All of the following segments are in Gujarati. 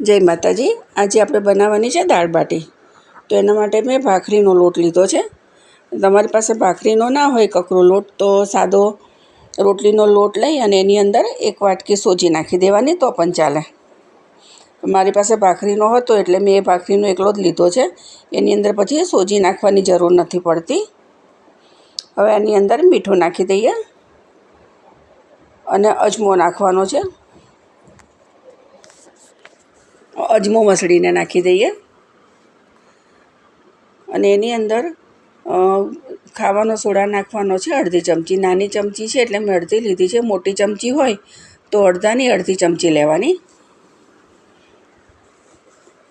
જય માતાજી। આજે આપણે બનાવવાની છે દાળ બાટી। તો એના માટે મેં ભાખરીનો લોટ લીધો છે। તમારી પાસે ભાખરીનો ના હોય કકરો લોટ તો સાદો રોટલીનો લોટ લઈ અને એની અંદર એક વાટકી સોજી નાખી દેવાની તો પણ ચાલે। મારી પાસે ભાખરીનો હતો એટલે મેં એ ભાખરીનો એકલો જ લીધો છે। એની અંદર પછી સોજી નાખવાની જરૂર નથી પડતી। હવે આની અંદર મીઠું નાખી દઈએ અને અજમો નાખવાનો છે। અજમો મસળીને નાખી દઈએ અને એની અંદર ખાવાનો સોડા નાખવાનો છે અડધી ચમચી। નાની ચમચી છે એટલે મેં અડધી લીધી છે। મોટી ચમચી હોય તો અડધાની અડધી ચમચી લેવાની।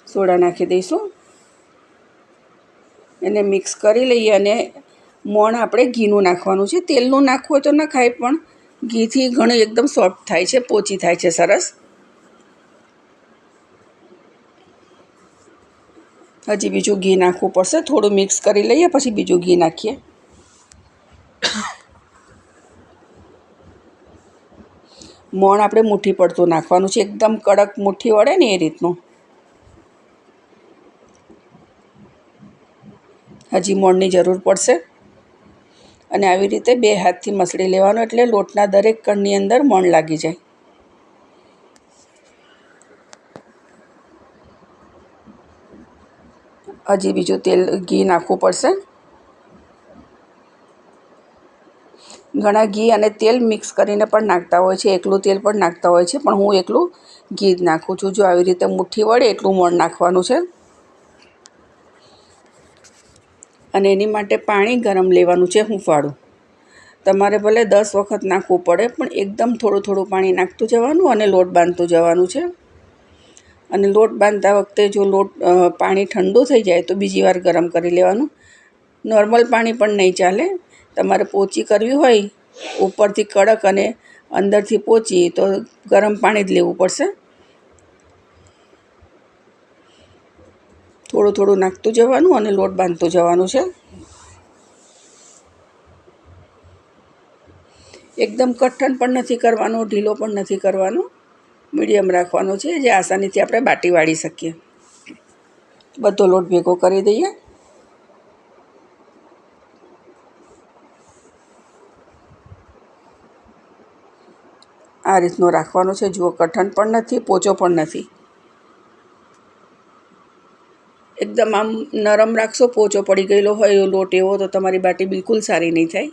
સોડા નાખી દઈશું, એને મિક્સ કરી લઈએ અને મોણ આપણે ઘીનું નાખવાનું છે। તેલનું નાખવું હોય તો ન ખાય, પણ ઘીથી ઘણું એકદમ સોફ્ટ થાય છે, પોચી થાય છે સરસ। હજી બીજું ઘી નાખવું પડશે, થોડું મિક્સ કરી લઈએ પછી બીજું ઘી નાખીએ। મોણ આપણે મુઠ્ઠી પડતું નાખવાનું છે, એકદમ કડક મુઠ્ઠી વળે ને એ રીતનું। હજી મોણની જરૂર પડશે અને આવી રીતે બે હાથથી મસળી લેવાનું એટલે લોટના દરેક કણની અંદર મોણ લાગી જાય। હજી બીજું ઘી નાખવું પડશે। ઘણા ઘી અને તેલ મિક્સ કરીને પણ નાખતા હોય છે, એકલું તેલ પણ નાખતા હોય છે, પણ હું એકલું ઘી જ નાખું છું। જો આવી રીતે મુઠ્ઠી વળે એટલું મોણ નાખવાનું છે અને એની માટે પાણી ગરમ લેવાનું છે હુંફાળું। તમારે ભલે 10 વખત નાખવું પડે, પણ એકદમ થોડું થોડું પાણી નાખતું જવાનું અને લોટ બાંધતું જવાનું છે। અને લોટ બાંધતા વખતે જો પાણી ઠંડુ થઈ જાય તો બીજી વાર ગરમ કરી લેવાનું। નોર્મલ પાણી પણ નહીં ચાલે, તમારે પોચી કરવી હોય ઉપરથી કડક અને અંદરથી પોચી તો ગરમ પાણી જ લેવું પડશે। થોડું થોડું નાખતું જવાનું અને લોટ બાંધતું જવાનું છે। એકદમ કઠણ પણ નથી કરવાનું, ઢીલો પણ નથી કરવાનો, મીડિયમ રાખવાનો છે, જે આસાનીથી આપણે બાટી વાળી શકીએ। બધો લોટ ભેગો કરી દઈએ। આ રીતનો રાખવાનો છે, જુઓ કઠણ પણ નથી, પોચો પણ નથી। એકદમ આમ નરમ રાખશો, પોચો પડી ગયેલો હોય લોટ એવો તો તમારી બાટી બિલકુલ સારી નહીં થાય।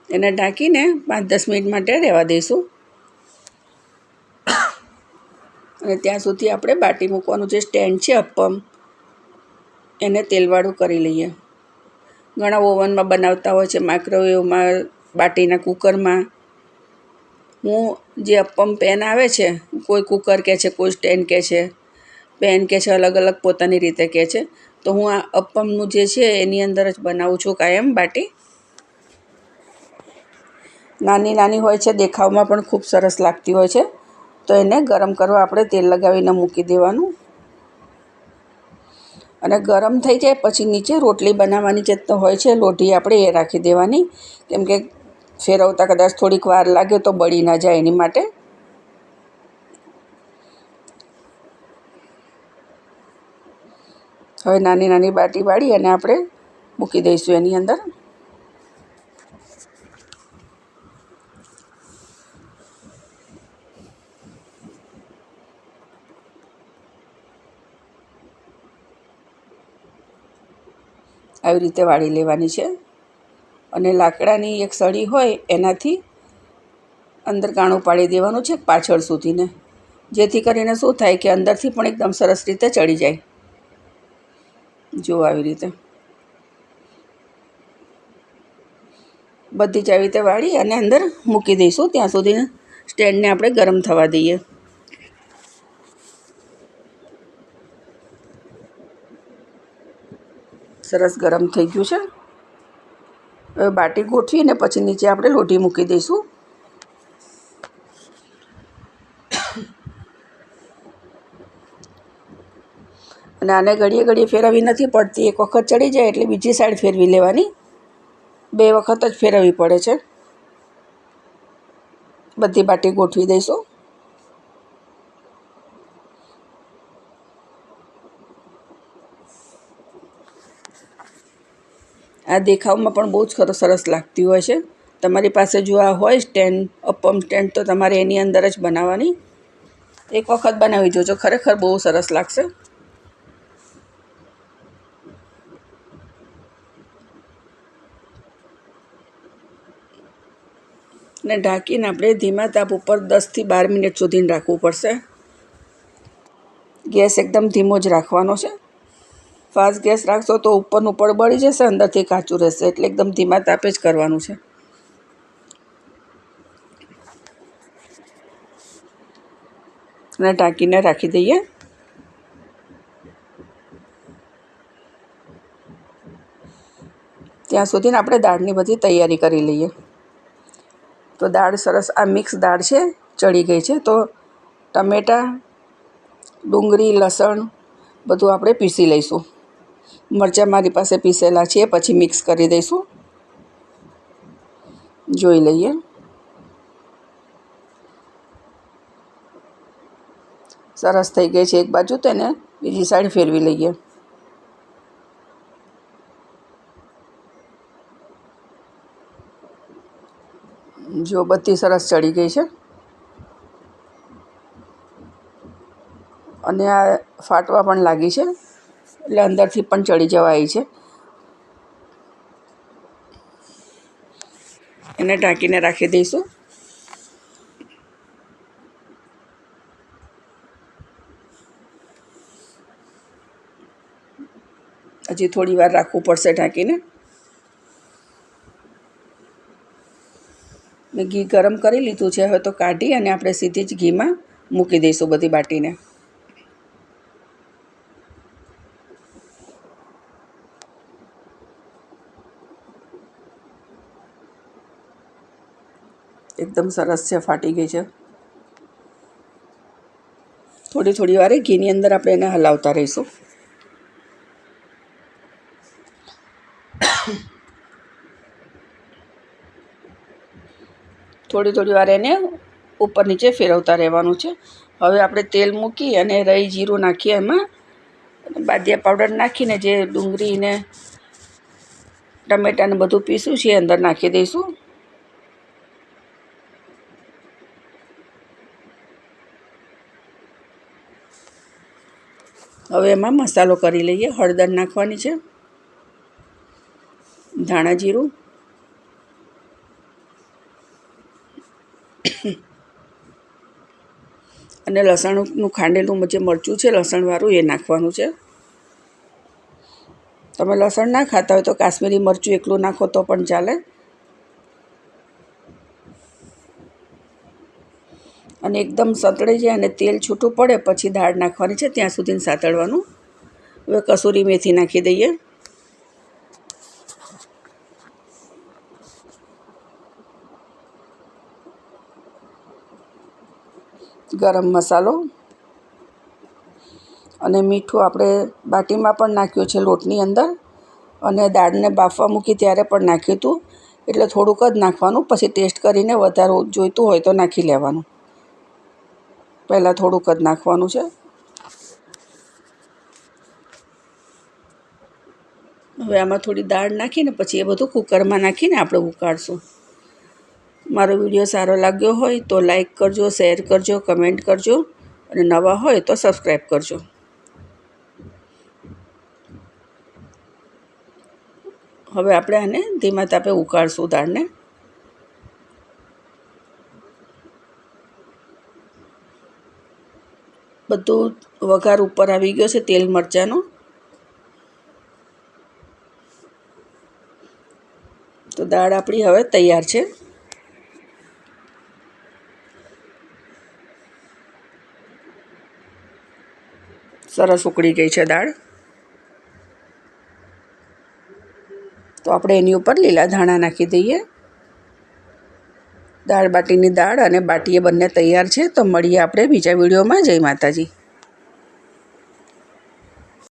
એને ઢાંકીને 5-10 મિનિટ માટે રહેવા દઈશું અને ત્યાં સુધી આપણે બાટી મૂકવાનું જે સ્ટેન્ડ છે અપ્પમ, એને તેલવાળું કરી લઈએ। ઘણા ઓવનમાં બનાવતા હોય છે, માઇક્રોવેવમાં, બાટીના કુકરમાં। હું જે અપ્પમ પેન આવે છે, કોઈ કુકર કહે છે, કોઈ સ્ટેન્ડ કહે છે, પેન કહે છે, અલગ અલગ પોતાની રીતે કહે છે, તો હું આ અપ્પમનું જે છે એની અંદર જ બનાવું છું કાયમ બાટી। નાની નાની હોય છે, દેખાવમાં પણ ખૂબ સરસ લાગતી હોય છે, તો એને ગરમ કરવા આપણે તેલ લગાવીને મૂકી દેવાનું અને ગરમ થઈ જાય પછી નીચે રોટલી બનાવવાની જે હોય છે લોઢી, આપણે એ રાખી દેવાની, કેમ કે ફેરવતા કદાચ થોડીક વાર લાગે તો બળી ના જાય એની માટે। હવે નાની નાની બાટી વાળી અને આપણે મૂકી દઈશું એની અંદર। આવી રીતે વાળી લેવાની છે અને લાકડાની એક સળી હોય એનાથી અંદર કાણું પાડી દેવાનું છે પાછળ સુધીને, જેથી કરીને શું થાય કે અંદરથી પણ એકદમ સરસ રીતે ચડી જાય। જો આવી રીતે બધી જ આવી રીતે વાળી અને અંદર મૂકી દઈશું, ત્યાં સુધી સ્ટેન્ડને આપણે ગરમ થવા દઈએ। સરસ ગરમ થઈ ગયું છે। હવે બાટી ગોઠવીને પછી નીચે આપણે લોઢી મૂકી દઈશું અને આને ઘડીએ ઘડીએ ફેરવવી નથી પડતી, એક વખત ચડી જાય એટલે બીજી સાઈડ ફેરવી લેવાની। 2 વખત જ ફેરવવી પડે છે। બધી બાટી ગોઠવી દઈશું। આ દેખાવમાં પણ બહુ જ સરસ લાગતી હોય છે. તમારી પાસે જો આ હોય સ્ટેન્ડ, અપમ સ્ટેન્ડ, તો તમારે એની અંદર જ બનાવવાની. એક વખત બનાવી જોજો, ખરેખર બહુ સરસ લાગશે. ને ઢાંકીને આપણે ધીમા તાપ ઉપર 10 થી 12 મિનિટ સુધી રાખવું પડશે. ગેસ એકદમ ધીમો જ રાખવાનો છે. ફાસ્ટ ગેસ રાખશો તો ઉપરનું પડ બળી જશે, અંદરથી કાચું રહેશે. એટલે એકદમ ધીમા તાપે જ કરવાનું છે. અને ઢાંકીને રાખી દઈએ. ત્યાં સુધીને આપણે દાળની બધી તૈયારી કરી લઈએ. તો દાળ સરસ, આ મિક્સ દાળ છે, ચડી ગઈ છે. તો ટમેટાં, ડુંગળી, લસણ બધું આપણે પીસી લઈશું. મરચાં મારી પાસે પીસેલા છે, પછી મિક્સ કરી દઈશું. જોઈ લઈએ. સરસ થઈ ગઈ છે એક બાજુ, તેને બીજી સાઈડ ફેરવી લઈએ. જો બધી સરસ ચડી ગઈ છે. અને આ ફાટવા પણ લાગી છે, એટલે અંદરથી પણ ચડી જવા આવી છે. એને ઢાંકીને રાખી દઈશું. હજી થોડી વાર રાખવું પડશે ઢાંકીને. મેં ઘી ગરમ કરી લીધું છે. હવે તો કાઢી અને આપણે સીધી જ ઘીમાં મૂકી દઈશું બધી બાટીને. એકદમ સરસ છે, ફાટી ગઈ છે. થોડી વારે ઘીની અંદર આપણે એને હલાવતા રહીશું. થોડી વાર એને ઉપર નીચે ફેરવતા રહેવાનું છે. હવે આપણે તેલ મૂકી અને રાઈ જીરું નાખીએ, એમાં બાદિયા પાવડર નાખીને જે ડુંગળીને ટમેટાને બધું પીસું છે એ અંદર નાખી દઈશું. હવે એમાં મસાલો કરી લઈએ. હળદર નાખવાની છે, ધાણા જીરું, અને લસણનું ખાંડેલું જે મરચું છે લસણવાળું, એ નાખવાનું છે. તમે લસણ ના ખાતા હોય તો કાશ્મીરી મરચું એકલું નાખો તો પણ ચાલે. અને એકદમ સતળાઈ જાય અને તેલ છૂટું પડે પછી દાળ નાખવાની છે, ત્યાં સુધી સાતળવાનું. હવે કસૂરી મેથી નાખી દઈએ. ગરમ મસાલો અને મીઠું આપણે બાટીમાં પણ નાખ્યું છે લોટની અંદર, અને દાળને બાફવા મૂકી ત્યારે પણ નાખ્યું હતું. એટલે થોડુંક જ નાખવાનું, પછી ટેસ્ટ કરીને વધારે જોઈતું હોય તો નાખી લેવાનું. પહેલાં થોડુંક જ નાખવાનું છે. હવે આમાં થોડી દાળ નાખીને પછી એ બધું કુકરમાં નાખીને આપણે ઉકાળશું. મારો વિડીયો સારો લાગ્યો હોય તો લાઈક કરજો, શેર કરજો, કમેન્ટ કરજો, અને નવા હોય તો સબસ્ક્રાઈબ કરજો. હવે આપણે આને ધીમા તાપે ઉકાળશું દાળને. બધું વઘાર ઉપર આવી ગયો છે તેલ મરચાંનો. તો દાળ આપણી હવે તૈયાર છે. સરસ ઉકળી ગઈ છે દાળ. તો આપણે એની ઉપર લીલા ધાણા નાખી દઈએ. દાળ બાટીની દાળ અને બાટી એ બંને તૈયાર છે. તો મળીએ આપણે બીજા વિડીયોમાં. જય માતાજી.